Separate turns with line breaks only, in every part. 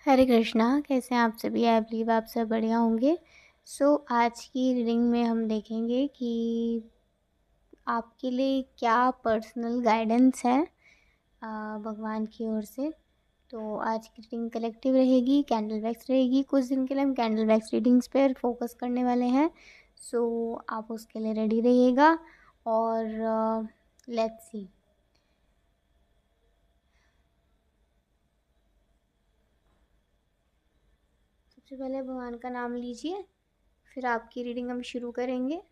हरे कृष्णा। कैसे हैं आप सभी? आई बिलीव आप सब बढ़िया होंगे। आज की रीडिंग में हम देखेंगे कि आपके लिए क्या पर्सनल गाइडेंस है भगवान की ओर से। तो आज की रीडिंग कलेक्टिव रहेगी, कैंडल वैक्स रहेगी। कुछ दिन के लिए हम कैंडल वैक्स रीडिंग्स पर फोकस करने वाले हैं। आप उसके लिए रेडी रहिएगा और लेट्स सी। सबसे पहले भगवान का नाम लीजिए, फिर आपकी रीडिंग हम शुरू करेंगे।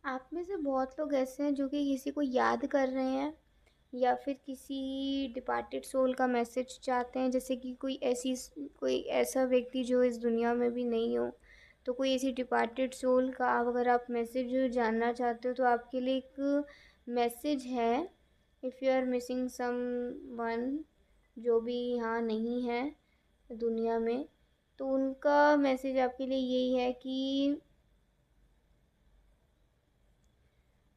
आप में से बहुत लोग ऐसे हैं जो कि किसी को याद कर रहे हैं या फिर किसी डिपार्टेड सोल का मैसेज चाहते हैं। जैसे कि कोई ऐसा व्यक्ति जो इस दुनिया में भी नहीं हो, तो कोई ऐसी डिपार्टेड सोल का अगर आप मैसेज जानना चाहते हो तो आपके लिए एक मैसेज है। If you are missing someone, जो भी यहाँ नहीं है दुनिया में, तो उनका मैसेज आपके लिए यही है कि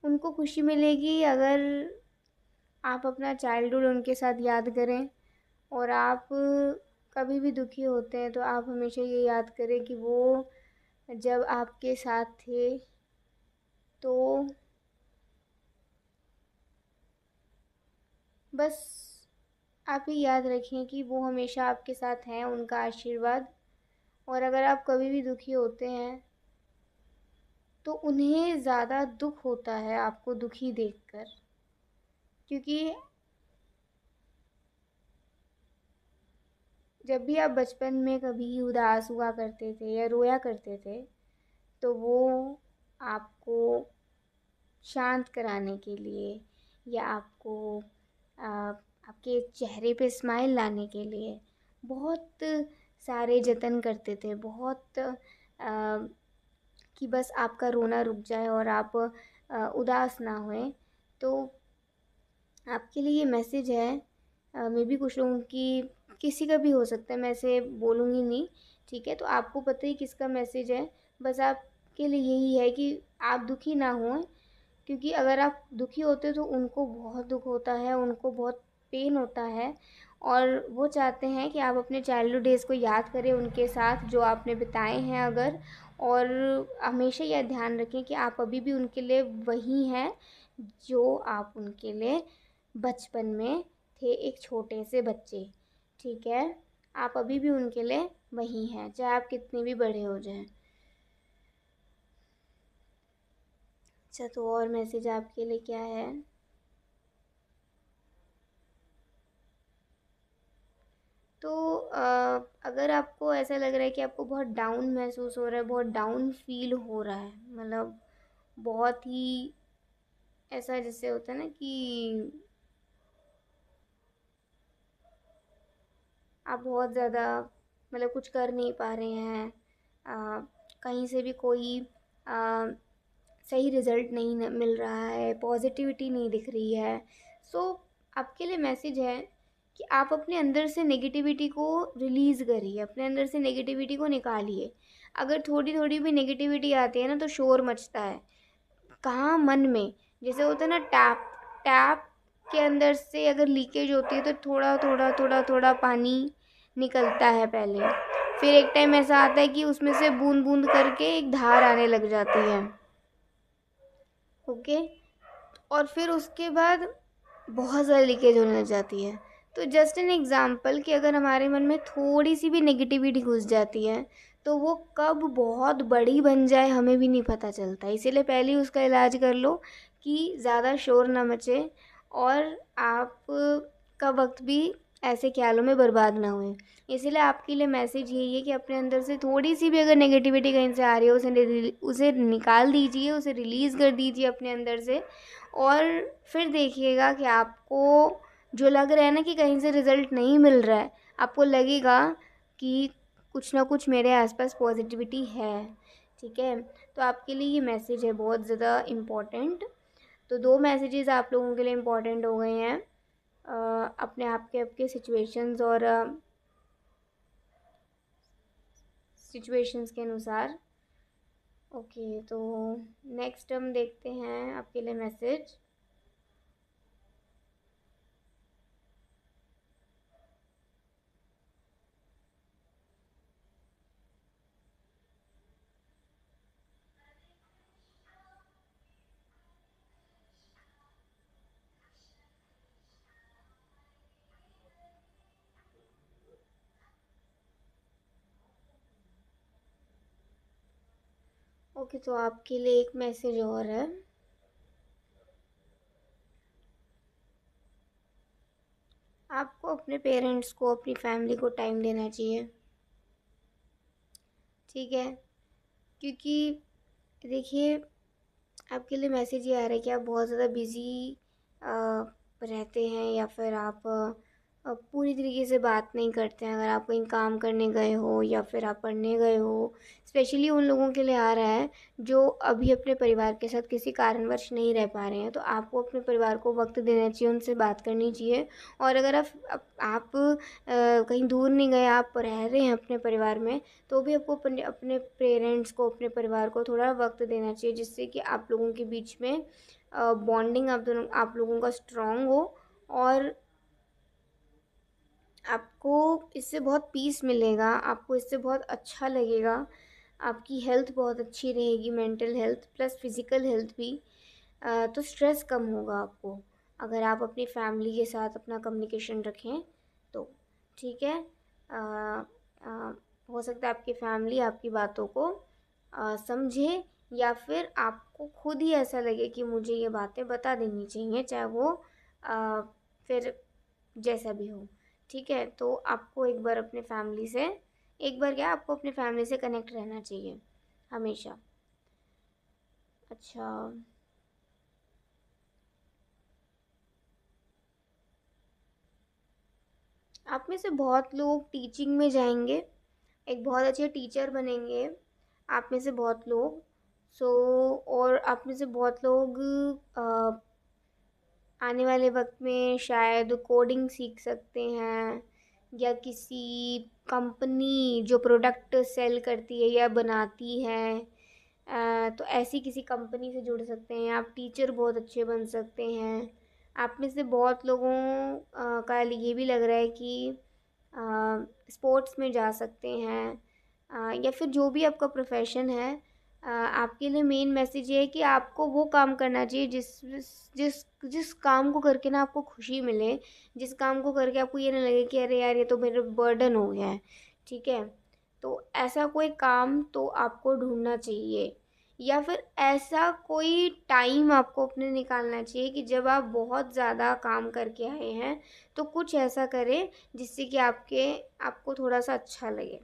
उनको खुशी मिलेगी अगर आप अपना चाइल्डहुड उनके साथ याद करें। और आप कभी भी दुखी होते हैं तो आप हमेशा ये याद करें कि वो जब आपके साथ थे तो बस आप ही याद रखें कि वो हमेशा आपके साथ हैं, उनका आशीर्वाद। और अगर आप कभी भी दुखी होते हैं तो उन्हें ज़्यादा दुख होता है आपको दुखी देखकर, क्योंकि जब भी आप बचपन में कभी उदास हुआ करते थे या रोया करते थे तो वो आपको शांत कराने के लिए या आपको आपके चेहरे पे स्माइल लाने के लिए बहुत सारे जतन करते थे। बहुत कि बस आपका रोना रुक जाए और आप उदास ना होएं। तो आपके लिए ये मैसेज है। मे बी कुछ लोगों की, किसी का भी हो सकता है, मैं ऐसे बोलूँगी नहीं, ठीक है? तो आपको पता ही किसका मैसेज है। बस आपके लिए यही है कि आप दुखी ना हों, क्योंकि अगर आप दुखी होते हो तो उनको बहुत दुख होता है, उनको बहुत पेन होता है। और वो चाहते हैं कि आप अपने चाइल्डहुड डेज़ को याद करें उनके साथ जो आपने बिताए हैं अगर। और हमेशा यह ध्यान रखें कि आप अभी भी उनके लिए वही हैं जो आप उनके लिए बचपन में थे, एक छोटे से बच्चे। ठीक है? आप अभी भी उनके लिए वही हैं, चाहे आप कितने भी बड़े हो जाएं। अच्छा, तो और मैसेज आपके लिए क्या है? तो अगर आपको ऐसा लग रहा है कि आपको बहुत डाउन महसूस हो रहा है, बहुत डाउन फील हो रहा है, मतलब बहुत ही ऐसा जैसे होता है ना कि आप बहुत ज़्यादा मतलब कुछ कर नहीं पा रहे हैं, कहीं से भी कोई आ, सही रिज़ल्ट नहीं मिल रहा है, पॉजिटिविटी नहीं दिख रही है। सो आपके लिए मैसेज है कि आप अपने अंदर से नेगेटिविटी को रिलीज़ करिए, अपने अंदर से नेगेटिविटी को निकालिए। अगर थोड़ी थोड़ी भी नेगेटिविटी आती है ना तो शोर मचता है। कहाँ? मन में। जैसे होता है ना टैप, टैप के अंदर से अगर लीकेज होती है तो थोड़ा थोड़ा थोड़ा थोड़ा पानी निकलता है पहले, फिर एक टाइम ऐसा आता है कि उसमें से बूंद बूंद करके एक धार आने लग जाती है। ओके? और फिर उसके बाद बहुत ज़्यादा लीकेज होने लग जाती है। तो जस्ट एन एग्ज़ाम्पल कि अगर हमारे मन में थोड़ी सी भी नेगेटिविटी घुस जाती है तो वो कब बहुत बड़ी बन जाए हमें भी नहीं पता चलता। इसीलिए पहले ही उसका इलाज कर लो कि ज़्यादा शोर ना मचे और आप का वक्त भी ऐसे ख्यालों में बर्बाद ना होए। इसीलिए आपके लिए मैसेज यही है कि अपने अंदर से थोड़ी सी भी अगर नेगेटिविटी कहीं से आ रही है उसे निकाल दीजिए, उसे रिलीज़ कर दीजिए अपने अंदर से। और फिर देखिएगा कि आपको जो लग रहा है ना कि कहीं से रिज़ल्ट नहीं मिल रहा है, आपको लगेगा कि कुछ ना कुछ मेरे आसपास पॉजिटिविटी है। ठीक है, तो आपके लिए ये मैसेज है बहुत ज़्यादा इम्पोर्टेंट। तो 2 मैसेजेस आप लोगों के लिए इम्पोर्टेंट हो गए हैं अपने आप के आपके सिचुएशंस और सिचुएशंस के अनुसार। ओके, तो नेक्स्ट हम देखते हैं आपके लिए मैसेज। ओके, तो आपके लिए एक मैसेज और है। आपको अपने पेरेंट्स को, अपनी फैमिली को टाइम देना चाहिए। ठीक है, क्योंकि देखिए आपके लिए मैसेज ये आ रहा है कि आप बहुत ज़्यादा बिज़ी रहते हैं या फिर आप पूरी तरीके से बात नहीं करते हैं। अगर आप कहीं काम करने गए हो या फिर आप पढ़ने गए हो, स्पेशली उन लोगों के लिए आ रहा है जो अभी अपने परिवार के साथ किसी कारणवश नहीं रह पा रहे हैं। तो आपको अपने परिवार को वक्त देना चाहिए, उनसे बात करनी चाहिए। और अगर आप कहीं दूर नहीं गए, आप रह रहे हैं अपने परिवार में, तो भी आपको अपने अपने पेरेंट्स को, अपने परिवार को थोड़ा वक्त देना चाहिए, जिससे कि आप लोगों के बीच में बॉन्डिंग आप लोगों का स्ट्रॉन्ग हो। और आपको इससे बहुत पीस मिलेगा, आपको इससे बहुत अच्छा लगेगा, आपकी हेल्थ बहुत अच्छी रहेगी, mental health plus physical health भी। तो स्ट्रेस कम होगा आपको अगर आप अपनी फैमिली के साथ अपना कम्युनिकेशन रखें तो। ठीक है, हो सकता है आपकी फैमिली आपकी बातों को समझे, या फिर आपको खुद ही ऐसा लगे कि मुझे ये बातें बता देनी चाहिए, चाहे वो फिर जैसा भी हो। ठीक है, तो आपको एक बार अपने फैमिली से, एक बार क्या, आपको अपनी फैमिली से कनेक्ट रहना चाहिए हमेशा। अच्छा, आप में से बहुत लोग टीचिंग में जाएंगे, एक बहुत अच्छे टीचर बनेंगे आप में से बहुत लोग। सो और आप में से बहुत लोग आने वाले वक्त में शायद कोडिंग सीख सकते हैं, या किसी कंपनी जो प्रोडक्ट सेल करती है या बनाती है, तो ऐसी किसी कंपनी से जुड़ सकते हैं। आप टीचर बहुत अच्छे बन सकते हैं। आप में से बहुत लोगों का ये भी लग रहा है कि स्पोर्ट्स में जा सकते हैं, या फिर जो भी आपका प्रोफेशन है। आपके लिए मेन मैसेज ये है कि आपको वो काम करना चाहिए जिस जिस जिस काम को करके ना आपको खुशी मिले, जिस काम को करके आपको ये ना लगे कि अरे यार ये तो मेरे बर्डन हो गया है। ठीक है, तो ऐसा कोई काम तो आपको ढूंढना चाहिए, या फिर ऐसा कोई टाइम आपको अपने निकालना चाहिए कि जब आप बहुत ज़्यादा काम करके आए हैं तो कुछ ऐसा करें जिससे कि आपको थोड़ा सा अच्छा लगे।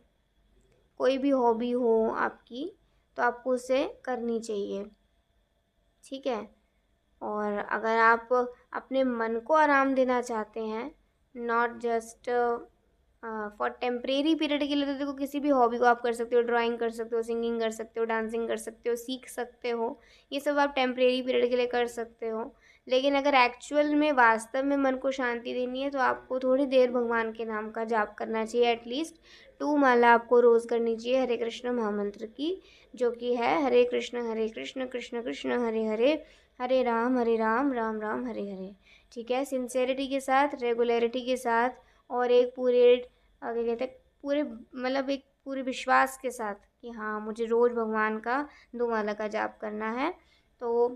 कोई भी हॉबी हो आपकी तो आपको उसे करनी चाहिए। ठीक है, और अगर आप अपने मन को आराम देना चाहते हैं, not just for temporary period के लिए, तो देखो किसी भी हॉबी को आप कर सकते हो, ड्राइंग कर सकते हो, सिंगिंग कर सकते हो, डांसिंग कर सकते हो, सीख सकते हो। ये सब आप टेम्परेरी पीरियड के लिए कर सकते हो। लेकिन अगर एक्चुअल में वास्तव में मन को शांति देनी है तो आपको थोड़ी देर भगवान के नाम का जाप करना चाहिए। एटलीस्ट 2 माला आपको रोज़ करनी चाहिए हरे कृष्ण महामंत्र की, जो कि है हरे कृष्ण कृष्ण कृष्ण हरे हरे, हरे राम राम राम हरे हरे। ठीक है, सिंसेरिटी के साथ, रेगुलरिटी के साथ, और एक पूरे क्या कहते हैं, पूरे मतलब एक पूरे विश्वास के साथ कि हाँ मुझे रोज़ भगवान का 2 माला का जाप करना है, तो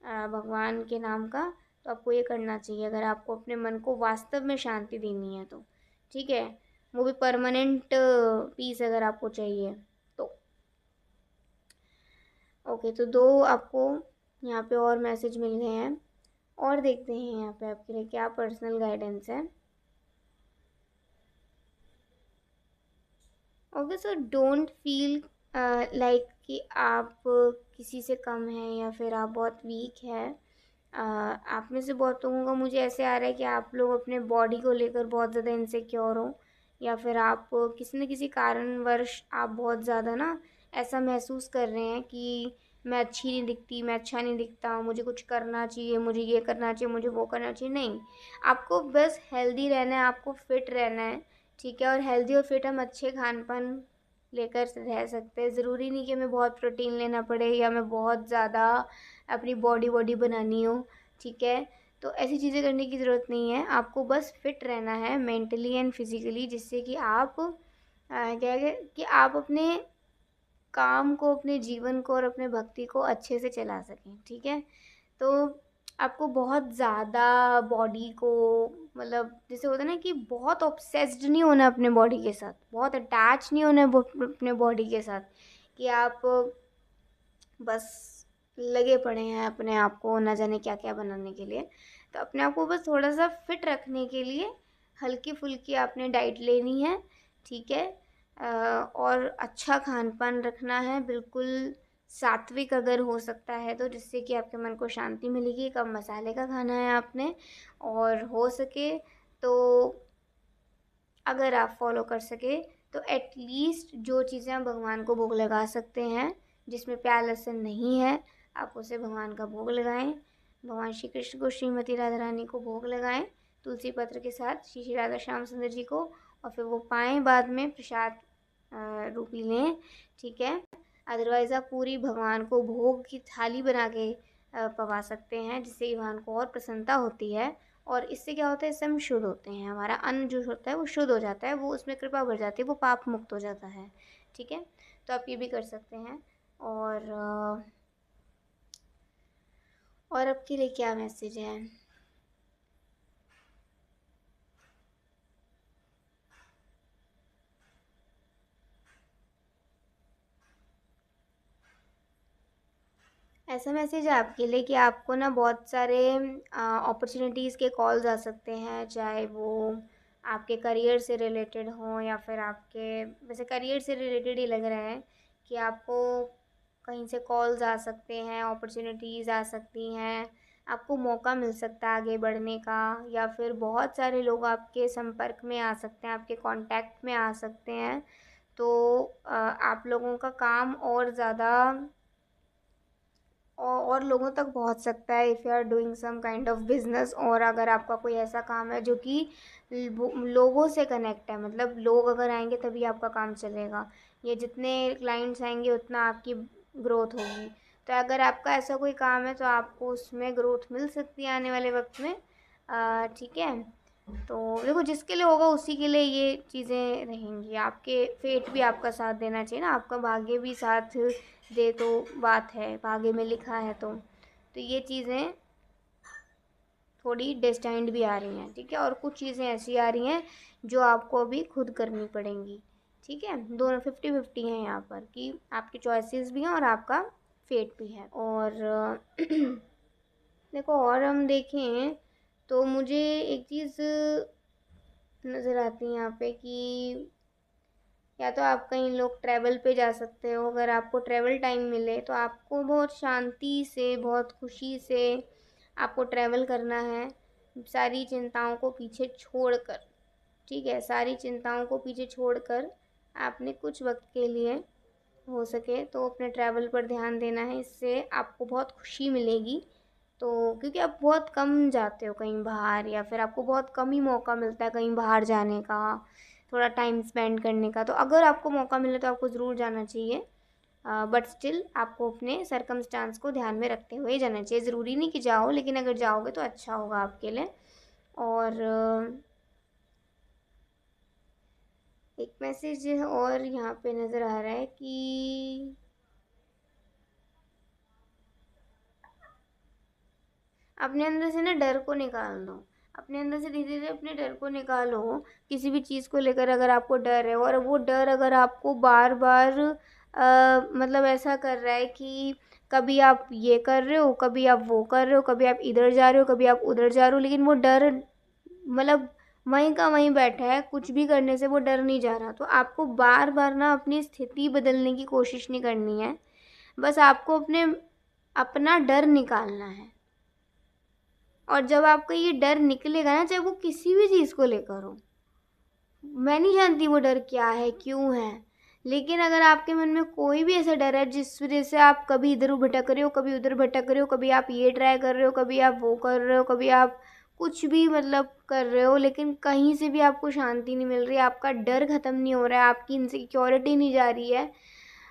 भगवान के नाम का। तो तो आपको ये करना चाहिए, अगर आपको अपने मन को वास्तव में शांति देनी है तो। ठीक है, वो भी परमानेंट पीस अगर आपको चाहिए तो। ओके, तो 2 आपको यहाँ पे और मैसेज मिल गए हैं, और देखते हैं यहाँ पे आपके लिए क्या पर्सनल गाइडेंस है। Okay, so don't feel like कि आप किसी से कम हैं या फिर आप बहुत वीक हैं। आप में से बहुत लोगों का मुझे ऐसे आ रहा है कि आप लोग अपने बॉडी को लेकर बहुत ज़्यादा इनसिक्योर हो, या फिर आप किसी न किसी कारणवश आप बहुत ज़्यादा ना ऐसा महसूस कर रहे हैं कि मैं अच्छी नहीं दिखती, मैं अच्छा नहीं दिखता, मुझे कुछ करना चाहिए, मुझे ये करना चाहिए, मुझे वो करना चाहिए। नहीं, आपको बस हेल्दी रहना है, आपको फिट रहना है। ठीक है, और हेल्दी और फिट हम अच्छे खान पान लेकर रह सकते हैं। ज़रूरी नहीं कि हमें बहुत प्रोटीन लेना पड़े या हमें बहुत ज़्यादा अपनी बॉडी बॉडी बनानी हो। ठीक है, तो ऐसी चीज़ें करने की ज़रूरत नहीं है, आपको बस फिट रहना है मेंटली एंड फिजिकली, जिससे कि आप क्या है कि आप अपने काम को, अपने जीवन को और अपने भक्ति को अच्छे से चला सकें। ठीक है, तो आपको बहुत ज़्यादा बॉडी को, मतलब जैसे होता है ना कि बहुत ऑब्सेस्ड नहीं होना अपने बॉडी के साथ, बहुत अटैच नहीं होना अपने बॉडी के साथ, कि आप बस लगे पड़े हैं अपने आप को ना जाने क्या क्या बनाने के लिए। तो अपने आप को बस थोड़ा सा फिट रखने के लिए हल्की फुल्की आपने डाइट लेनी है। ठीक है, और अच्छा खान पान रखना है, बिल्कुल सात्विक अगर हो सकता है तो, जिससे कि आपके मन को शांति मिलेगी। कम मसाले का खाना है आपने, और हो सके तो अगर आप फॉलो कर सके तो एटलीस्ट जो चीज़ें आप भगवान को भोग लगा सकते हैं, जिसमें प्याज लहसुन नहीं है, आप उसे भगवान का भोग लगाएं। भगवान श्री कृष्ण को, श्रीमती राधा रानी को भोग लगाएं तुलसी पत्र के साथ, श्री श्री राधा श्याम सुंदर जी को, और फिर वो पाएँ बाद में प्रसाद रूपी लें। ठीक है, अदरवाइज़ आप पूरी भगवान को भोग की थाली बना के पवा सकते हैं, जिससे भगवान को और प्रसन्नता होती है। और इससे क्या होता है, इससे हम शुद्ध होते हैं, हमारा अन्न जो होता है वो शुद्ध हो जाता है, वो उसमें कृपा बढ़ जाती है, वो पाप मुक्त हो जाता है। ठीक है, तो आप ये भी कर सकते हैं। और आपके लिए क्या मैसेज है? ऐसा मैसेज है आपके लिए कि आपको ना बहुत सारे अपॉर्चुनिटीज़ के कॉल्स आ सकते हैं, चाहे वो आपके करियर से रिलेटेड हों या फिर आपके, वैसे करियर से रिलेटेड ही लग रहा है कि आपको कहीं से कॉल्स आ सकते हैं, अपॉर्चुनिटीज़ आ सकती हैं, आपको मौका मिल सकता है आगे बढ़ने का, या फिर बहुत सारे लोग आपके संपर्क में आ सकते हैं, आपके कांटेक्ट में आ सकते हैं। तो आप लोगों का काम और ज़्यादा और लोगों तक पहुंच सकता है, if you are doing some kind of business, और अगर आपका कोई ऐसा काम है जो कि लोगों से कनेक्ट है, मतलब लोग अगर आएंगे तभी आपका काम चलेगा, ये जितने क्लाइंट्स आएंगे उतना आपकी ग्रोथ होगी। तो अगर आपका ऐसा कोई काम है तो आपको उसमें ग्रोथ मिल सकती है आने वाले वक्त में। ठीक है, तो देखो जिसके लिए होगा उसी के लिए ये चीज़ें रहेंगी। आपके फेट भी आपका साथ देना चाहिए ना, आपका भाग्य भी साथ दे तो बात है, भाग्य में लिखा है तो ये चीज़ें थोड़ी डेस्टाइंड भी आ रही हैं। ठीक है, और कुछ चीज़ें ऐसी आ रही हैं जो आपको अभी खुद करनी पड़ेंगी। ठीक है, दोनों 50-50 हैं यहाँ पर, कि आपकी चॉइसेस भी हैं और आपका फेट भी है। और देखो, और हम देखें तो मुझे एक चीज़ नज़र आती है यहाँ पे कि या तो आप कहीं लोग ट्रैवल पे जा सकते हो, अगर आपको ट्रैवल टाइम मिले तो आपको बहुत शांति से, बहुत खुशी से आपको ट्रैवल करना है, सारी चिंताओं को पीछे छोड़कर। ठीक है, सारी चिंताओं को पीछे छोड़कर आपने कुछ वक्त के लिए हो सके तो अपने ट्रैवल पर ध्यान देना है, इससे आपको बहुत खुशी मिलेगी। तो क्योंकि आप बहुत कम जाते हो कहीं बाहर, या फिर आपको बहुत कम ही मौका मिलता है कहीं बाहर जाने का, थोड़ा टाइम स्पेंड करने का, तो अगर आपको मौका मिले तो आपको ज़रूर जाना चाहिए। बट स्टिल आपको अपने सरकमस्टांस को ध्यान में रखते हुए जाना चाहिए। ज़रूरी नहीं कि जाओ, लेकिन अगर जाओगे तो अच्छा होगा आपके लिए। और एक मैसेज और यहाँ पे नज़र आ रहा है कि अपने अंदर से ना डर को निकाल दो, अपने अंदर से धीरे धीरे अपने डर को निकालो। किसी भी चीज़ को लेकर अगर आपको डर है और वो डर अगर आपको बार बार मतलब ऐसा कर रहा है कि कभी आप ये कर रहे हो, कभी आप वो कर रहे हो, कभी आप इधर जा रहे हो, कभी आप उधर जा रहे हो, लेकिन वो डर मतलब वहीं का वहीं बैठा है, कुछ भी करने से वो डर नहीं जा रहा, तो आपको बार बार ना अपनी स्थिति बदलने की कोशिश नहीं करनी है। बस आपको अपना डर निकालना है। और जब आपका ये डर निकलेगा ना, चाहे वो किसी भी चीज़ को लेकर हो, मैं नहीं जानती वो डर क्या है, क्यों है, लेकिन अगर आपके मन में कोई भी ऐसा डर है जिस वजह से आप कभी इधर भटक रहे हो, कभी उधर भटक रहे हो, कभी आप ये ट्राई कर रहे हो, कभी आप वो कर रहे हो, कभी आप कुछ भी मतलब कर रहे हो, लेकिन कहीं से भी आपको शांति नहीं मिल रही, आपका डर ख़त्म नहीं हो रहा है, आपकी इनसिक्योरिटी नहीं जा रही है,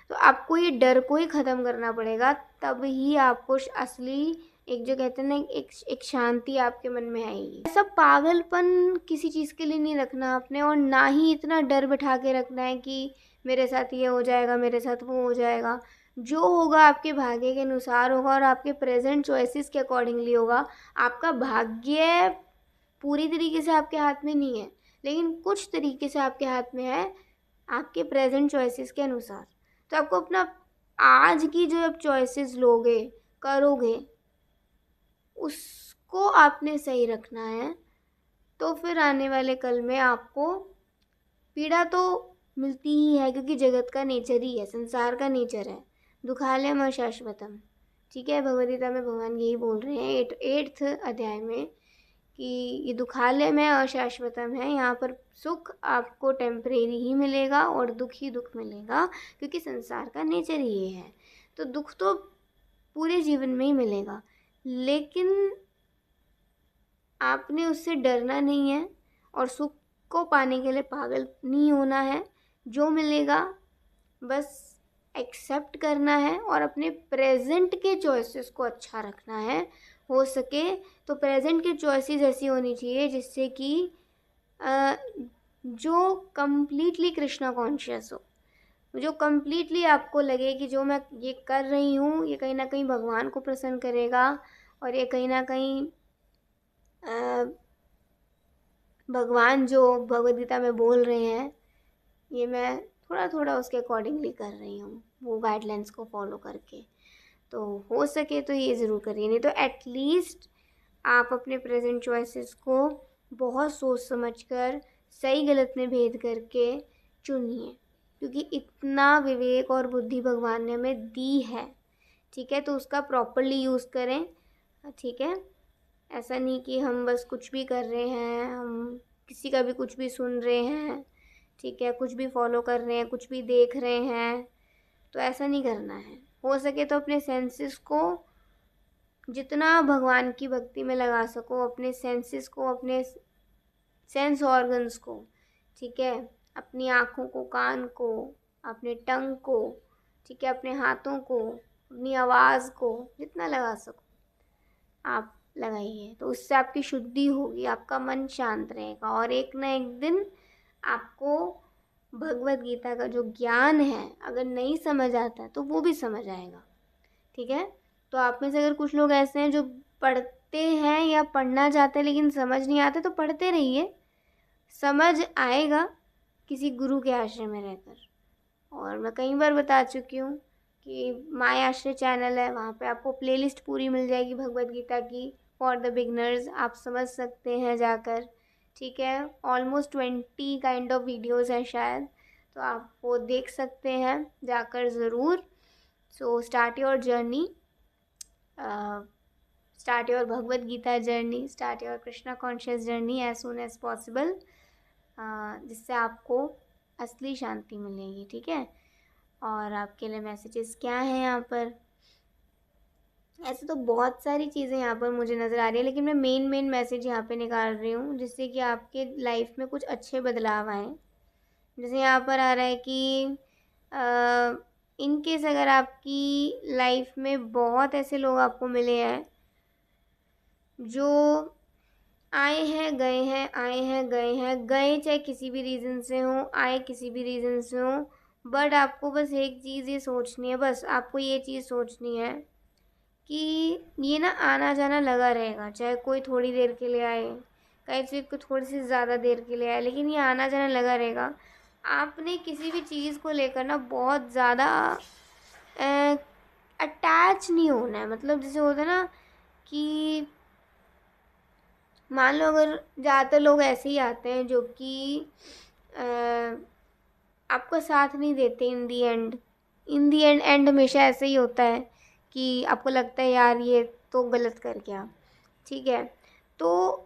तो आपको ये डर को ही ख़त्म करना पड़ेगा। तब ही आपको असली एक जो कहते हैं ना एक शांति आपके मन में आएगी। ऐसा पागलपन किसी चीज़ के लिए नहीं रखना आपने, और ना ही इतना डर बिठा के रखना है कि मेरे साथ ये हो जाएगा, मेरे साथ वो हो जाएगा। जो होगा आपके भाग्य के अनुसार होगा और आपके प्रेजेंट चॉइसेस के अकॉर्डिंगली होगा। आपका भाग्य पूरी तरीके से आपके हाथ में नहीं है, लेकिन कुछ तरीके से आपके हाथ में है, आपके प्रेजेंट चॉइसेस के अनुसार। तो आपको अपना आज की जो आप चॉइसेस लोगे, करोगे, उसको आपने सही रखना है, तो फिर आने वाले कल में आपको पीड़ा तो मिलती ही है, क्योंकि जगत का नेचर ही है, संसार का नेचर है, दुखालयम अशाश्वतम। ठीक है, भगवद गीता में भगवान यही बोल रहे हैं 8th अध्याय में कि ये दुखालय में अशाश्वतम है, यहाँ पर सुख आपको टेम्परेरी ही मिलेगा और दुख ही दुख मिलेगा, क्योंकि संसार का नेचर ही ये है। तो दुख तो पूरे जीवन में ही मिलेगा, लेकिन आपने उससे डरना नहीं है और सुख को पाने के लिए पागल नहीं होना है। जो मिलेगा बस एक्सेप्ट करना है और अपने प्रेजेंट के चॉइसेस को अच्छा रखना है। हो सके तो प्रेजेंट की चॉइसेस ऐसी होनी चाहिए जिससे कि जो कम्प्लीटली कृष्णा कॉन्शियस हो, जो कम्प्लीटली आपको लगे कि जो मैं ये कर रही हूँ ये कहीं ना कहीं भगवान को प्रसन्न करेगा और ये कहीं ना कहीं भगवान जो भगवद गीता में बोल रहे हैं ये मैं थोड़ा थोड़ा उसके अकॉर्डिंगली कर रही हूँ, वो गाइडलाइंस को फॉलो करके। तो हो सके तो ये ज़रूर करिए, नहीं तो एटलीस्ट आप अपने प्रेजेंट चॉइसेस को बहुत सोच समझ कर सही गलत में भेद करके चुनिए, क्योंकि इतना विवेक और बुद्धि भगवान ने हमें दी है। ठीक है, तो उसका प्रॉपरली यूज़ करें। ठीक है, ऐसा नहीं कि हम बस कुछ भी कर रहे हैं, हम किसी का भी कुछ भी सुन रहे हैं, ठीक है, कुछ भी फॉलो कर रहे हैं, कुछ भी देख रहे हैं, तो ऐसा नहीं करना है। हो सके तो अपने सेंसेस को जितना भगवान की भक्ति में लगा सको, अपने सेंसेस को, अपने सेंस ऑर्गन्स को, ठीक है, अपनी आँखों को, कान को, अपने टंग को, ठीक है, अपने हाथों को, अपनी आवाज़ को जितना लगा सको आप लगाइए। तो उससे आपकी शुद्धि होगी, आपका मन शांत रहेगा और एक ना एक दिन आपको भगवद गीता का जो ज्ञान है अगर नहीं समझ आता तो वो भी समझ आएगा। ठीक है, तो आप में से अगर कुछ लोग ऐसे हैं जो पढ़ते हैं या पढ़ना चाहते हैं लेकिन समझ नहीं आते, तो पढ़ते रहिए, समझ आएगा किसी गुरु के आश्रय में रहकर। और मैं कई बार बता चुकी हूँ कि माय आश्रय चैनल है, वहाँ पे आपको प्लेलिस्ट पूरी मिल जाएगी भगवद गीता की फॉर द बिगनर्स, आप समझ सकते हैं जाकर। ठीक है, ऑलमोस्ट 20 काइंड ऑफ वीडियोज़ हैं शायद, तो आप वो देख सकते हैं जाकर ज़रूर। So start your journey, start your Bhagavad Gita journey, start your Krishna conscious journey as soon as possible, जिससे आपको असली शांति मिलेगी। ठीक है, और आपके लिए मैसेजेस क्या हैं यहाँ पर, ऐसे तो बहुत सारी चीज़ें यहाँ पर मुझे नज़र आ रही है, लेकिन मैं मेन मैसेज यहाँ पे निकाल रही हूँ जिससे कि आपके लाइफ में कुछ अच्छे बदलाव आएँ। जैसे यहाँ पर आ रहा है कि इन केस अगर आपकी लाइफ में बहुत ऐसे लोग आपको मिले हैं जो आए हैं गए हैं, आए हैं गए हैं, गए चाहे किसी भी रीज़न से हों, आए किसी भी रीज़न से हों, बट आपको बस एक चीज़ ये सोचनी है, बस आपको ये चीज़ सोचनी है कि ये ना आना जाना लगा रहेगा, चाहे कोई थोड़ी देर के लिए आए, कहीं को थोड़ी सी ज़्यादा देर के लिए आए, लेकिन ये आना जाना लगा रहेगा। आपने किसी भी चीज़ को लेकर ना बहुत ज़्यादा अटैच नहीं होना है। मतलब जैसे होता है ना कि मान लो अगर ज़्यादातर लोग ऐसे ही आते हैं जो कि आपका साथ नहीं देते इन दी एंड हमेशा ऐसे ही होता है कि आपको लगता है यार ये तो गलत कर गया, ठीक है। तो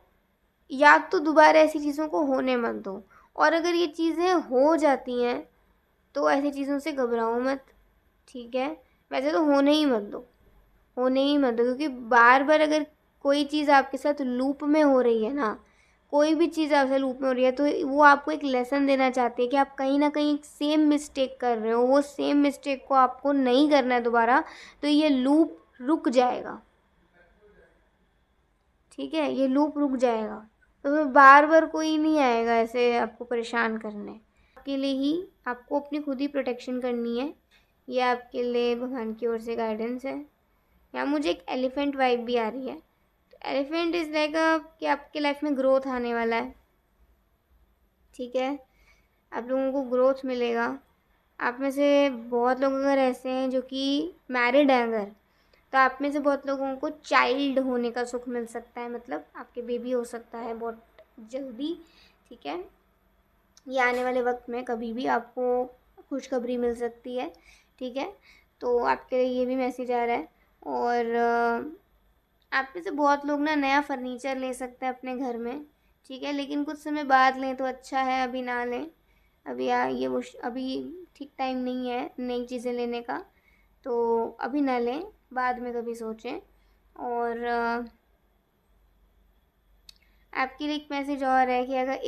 या तो दोबारा ऐसी चीज़ों को होने मत दो, और अगर ये चीज़ें हो जाती हैं तो ऐसी चीज़ों से घबराओ मत, ठीक है। वैसे तो होने ही मत दो, क्योंकि बार बार अगर कोई चीज़ आपके साथ लूप में हो रही है ना, कोई भी चीज़ आपसे लूप में हो रही है, तो वो आपको एक लेसन देना चाहती है कि आप कहीं ना कहीं सेम मिस्टेक कर रहे हो। वो सेम मिस्टेक को आपको नहीं करना है दोबारा, तो ये लूप रुक जाएगा, ठीक है। ये लूप रुक जाएगा, तो फिर बार बार कोई नहीं आएगा ऐसे आपको परेशान करने। आपके लिए ही आपको अपनी खुद ही प्रोटेक्शन करनी है। ये आपके लिए भगवान की ओर से गाइडेंस है। यहाँ मुझे एक एलिफेंट वाइब भी आ रही है। तो एलिफेंट इज़ लाइक कि आपके लाइफ में ग्रोथ आने वाला है, ठीक है। आप लोगों को ग्रोथ मिलेगा। आप में से बहुत लोग अगर ऐसे हैं जो कि मैरिड हैं अगर, तो आप में से बहुत लोगों को चाइल्ड होने का सुख मिल सकता है। मतलब आपके बेबी हो सकता है बहुत जल्दी, ठीक है। ये आने वाले वक्त में कभी भी आपको खुशखबरी मिल सकती है, ठीक है। तो आपके लिए ये भी मैसेज आ रहा है। और आप में से बहुत लोग ना नया फर्नीचर ले सकते हैं अपने घर में, ठीक है। लेकिन कुछ समय बाद लें तो अच्छा है, अभी ना लें। अभी अभी ठीक टाइम नहीं है नई चीज़ें लेने का, तो अभी ना लें, बाद में कभी सोचें। और आपके लिए एक मैसेज और है कि अगर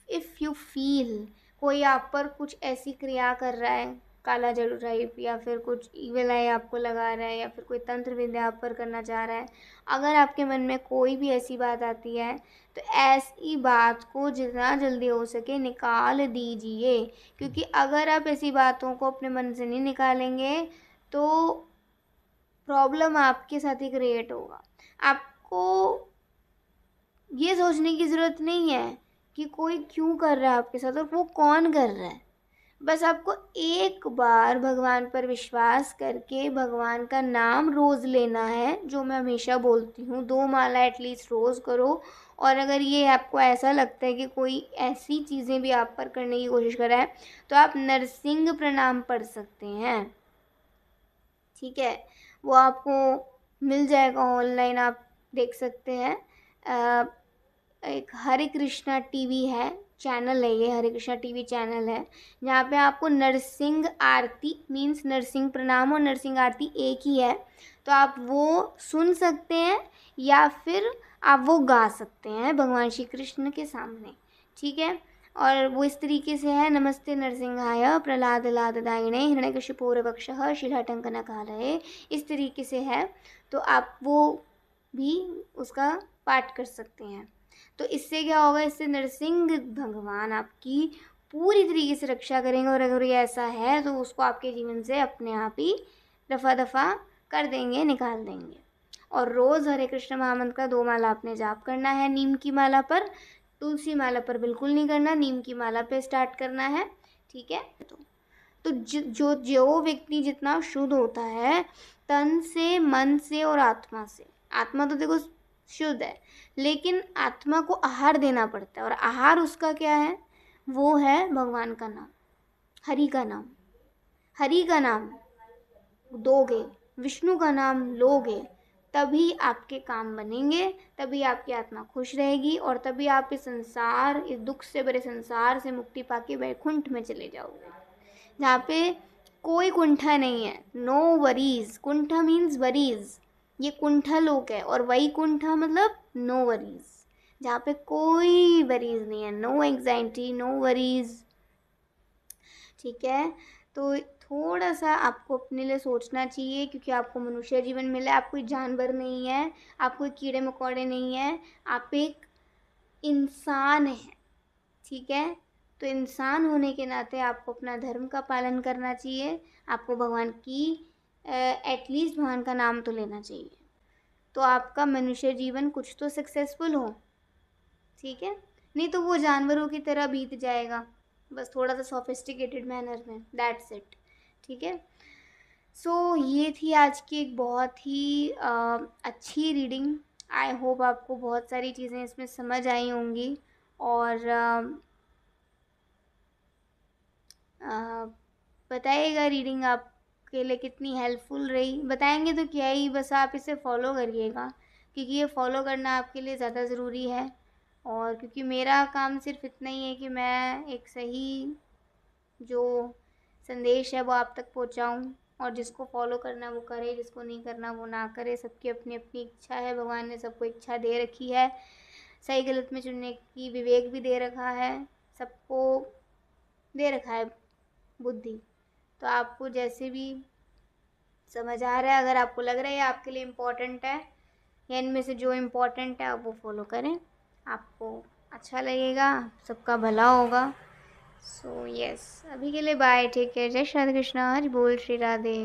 इफ़ यू फील कोई आप पर कुछ ऐसी क्रिया कर रहा है, काला जादू टाइप, या फिर कुछ इविल आई आपको लगा रहा है, या फिर कोई तंत्र विद्या आप पर करना चाह रहा है, अगर आपके मन में कोई भी ऐसी बात आती है, तो ऐसी बात को जितना जल्दी हो सके निकाल दीजिए। क्योंकि अगर आप ऐसी बातों को अपने मन से नहीं निकालेंगे तो प्रॉब्लम आपके साथ ही क्रिएट होगा। आपको ये सोचने की ज़रूरत नहीं है कि कोई क्यों कर रहा है आपके साथ और वो कौन कर रहा है। बस आपको एक बार भगवान पर विश्वास करके भगवान का नाम रोज़ लेना है, जो मैं हमेशा बोलती हूँ, 2 माला एटलीस्ट रोज़ करो। और अगर ये आपको ऐसा लगता है कि कोई ऐसी चीज़ें भी आप पर करने की कोशिश कर रहा है, तो आप नरसिंह प्रणाम पढ़ सकते हैं, ठीक है। वो आपको मिल जाएगा ऑनलाइन, आप देख सकते हैं। एक हरे कृष्णा टीवी है, चैनल है ये, हरे कृष्णा टीवी चैनल है, जहाँ पे आपको नरसिंह आरती मीन्स नरसिंह प्रणाम और नरसिंह आरती एक ही है, तो आप वो सुन सकते हैं या फिर आप वो गा सकते हैं भगवान श्री कृष्ण के सामने, ठीक है। और वो इस तरीके से है, नमस्ते नरसिंहाय प्रहलाद लाददायिने हिरण्यकशिपुरवक्षः शिलाटंकनकालये, इस तरीके से है। तो आप वो भी उसका पाठ कर सकते हैं। तो इससे क्या होगा, इससे नरसिंह भगवान आपकी पूरी तरीके से रक्षा करेंगे, और अगर ये ऐसा है तो उसको आपके जीवन से अपने आप ही दफ़ा दफ़ा कर देंगे, निकाल देंगे। और रोज़ हरे कृष्ण महामंत्र का 2 माला आपने जाप करना है नीम की माला पर, तुलसी माला पर बिल्कुल नहीं करना, नीम की माला पे स्टार्ट करना है, ठीक है। तो जो जो व्यक्ति जितना शुद्ध होता है तन से, मन से और आत्मा से, आत्मा तो देखो शुद्ध है, लेकिन आत्मा को आहार देना पड़ता है, और आहार उसका क्या है, वो है भगवान का नाम, हरि का नाम। हरि का नाम दोगे, विष्णु का नाम लोगे, तभी आपके काम बनेंगे, तभी आपकी आत्मा खुश रहेगी, और तभी आप इस संसार, इस दुख से भरे संसार से मुक्ति पाके वैकुंठ में चले जाओगे, जहाँ पे कोई कुंठा नहीं है, नो वरीज। कुंठा मीन्स वरीज, ये कुंठा लोक है, और वही कुंठा मतलब नो वरीज, जहाँ पे कोई वरीज नहीं है, नो एंग्जाइटी, नो वरीज, ठीक है। तो थोड़ा सा आपको अपने लिए सोचना चाहिए, क्योंकि आपको मनुष्य जीवन मिला है, आप कोई जानवर नहीं है, आप कोई कीड़े मकोड़े नहीं है, आप एक इंसान हैं, ठीक है। तो इंसान होने के नाते आपको अपना धर्म का पालन करना चाहिए, आपको भगवान की एटलीस्ट भगवान का नाम तो लेना चाहिए, तो आपका मनुष्य जीवन कुछ तो सक्सेसफुल हो, ठीक है। नहीं तो वो जानवरों की तरह बीत जाएगा, बस थोड़ा सा सोफिस्टिकेटेड मैनर में, दैट्स इट, ठीक है। सो ये थी आज की एक बहुत ही अच्छी रीडिंग। आई होप आपको बहुत सारी चीज़ें इसमें समझ आई होंगी, और बताइएगा रीडिंग आपके लिए कितनी हेल्पफुल रही। बताएंगे तो क्या ही, बस आप इसे फॉलो करिएगा, क्योंकि ये फॉलो करना आपके लिए ज़्यादा ज़रूरी है। और क्योंकि मेरा काम सिर्फ इतना ही है कि मैं एक सही जो संदेश है वो आप तक पहुंचाऊं, और जिसको फॉलो करना वो करे, जिसको नहीं करना वो ना करे। सबकी अपनी अपनी इच्छा है, भगवान ने सबको इच्छा दे रखी है, सही गलत में चुनने की विवेक भी दे रखा है, सबको दे रखा है बुद्धि। तो आपको जैसे भी समझ आ रहा है, अगर आपको लग रहा है आपके लिए इम्पोर्टेंट है, या इनमें से जो इम्पोर्टेंट है आप वो फॉलो करें, आपको अच्छा लगेगा, सबका भला होगा। सो यस, अभी के लिए बाय, टेक केयर, जय श्री कृष्णा, हरि बोल, श्री राधे।